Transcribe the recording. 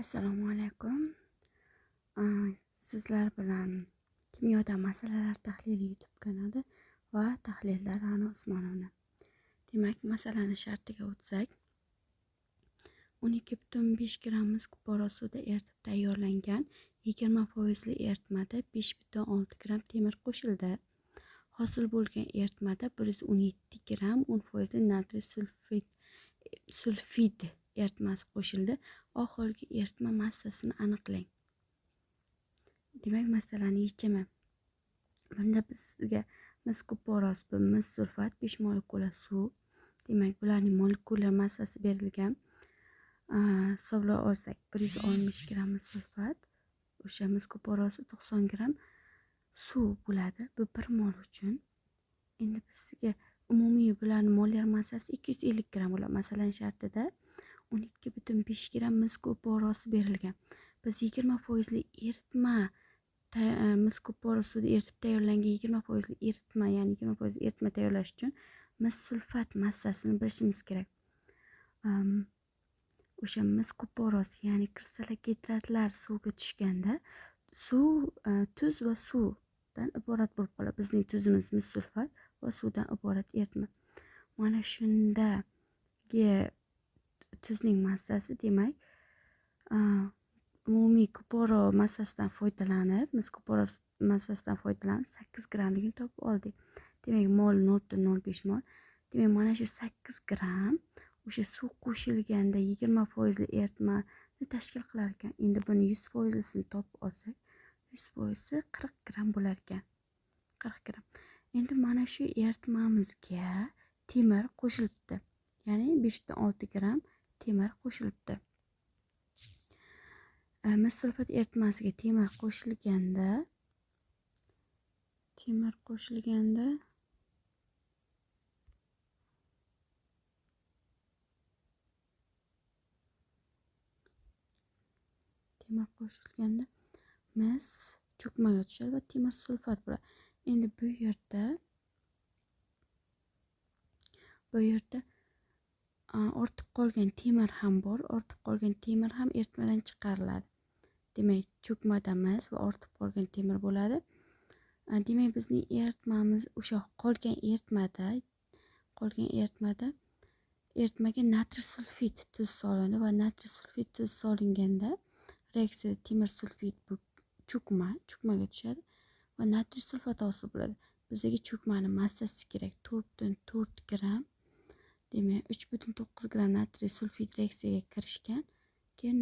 Assalomu alaykum. Sizlar bilan kimyoda masalalar tahlili YouTube kanali va tahlillar Ra'no Usmonovna. Demak, masalani shartiga o'tsak, 12,5 gramm mis kupora suvda eritib tayyorlangan 20% eritmada 5,6 gramm temir qo'shildi. Hosil bo'lgan eritmada 117 gramm 10% natriy sulfid eritmasi qo'shildi. Oxirgi eritma massasini aniqlang. Demak, masalani yechimi. Bunda bizga mis kuporos, mis sulfat, 5 molekula suv. Demak, bularning molekulyar massasi berilgan. Hisoblab olsak, 160 gramm mis sulfat, o'sha mis kuporosi 90 gramm suv bo'ladi. Bu 1 mol uchun. Endi bizga umumiy bularning molyar massasi 250 gramm bo'ladi. Masalan, shartida 12,5 gramm mis kuporosi berilgan. Biz 20% eritma mis kupora suvda eritib tayyorlangan 20% eritma, ya'ni 20% eritma tayyorlash uchun mis sulfat massasini bilishimiz kerak. O'sha mis kuporos, ya'ni kristalogidratlar suvga tushganda suv, tuz va suvdan iborat bo'lib qoladi. Bizning tuzimiz mis sulfat va suvdan iborat eritma. Mana shundagi tuzning massasi, demak, umumiy kupora massasidan foydalanib, mis kupora massasidan foydalanib 8 grammligini topib oldik. Demak, mol 0,05 mol. Demak, mana shu 8 gramm o'sha suv qo'shilganda 20% eritmani tashkil qilar ekan. Endi buni 100%sini topib olsak, 100%si 40 gramm bo'lar ekan. 40 gramm. Endi mana shu eritmamizga temir qo'shilibdi. Ya'ni 5,6 gramm temir qo'shilibdi. Mis sulfat eritmasiga temir qo'shilganda mis cho'kmaga tushadi va temir sulfat bo'ladi. Endi bu yerda ortib qolgan temir ham bor. Ortib qolgan temir ham eritmadan chiqariladi. Demak, cho'kmada mis va ortib qolgan temir bo'ladi. Demak, bizning eritmamiz o'sha qolgan eritmaga natriy sulfid tuz solindi va natriy sulfid tuz solinganda reaksiyada temir sulfid bu cho'kmaga tushadi va natriy sulfat hosil bo'ladi. Bizga cho'kmani massasi kerak 4,4 gramm. Demak, 3,9 gramm natriy sulfid reaksiyaga kirishgan. Keyin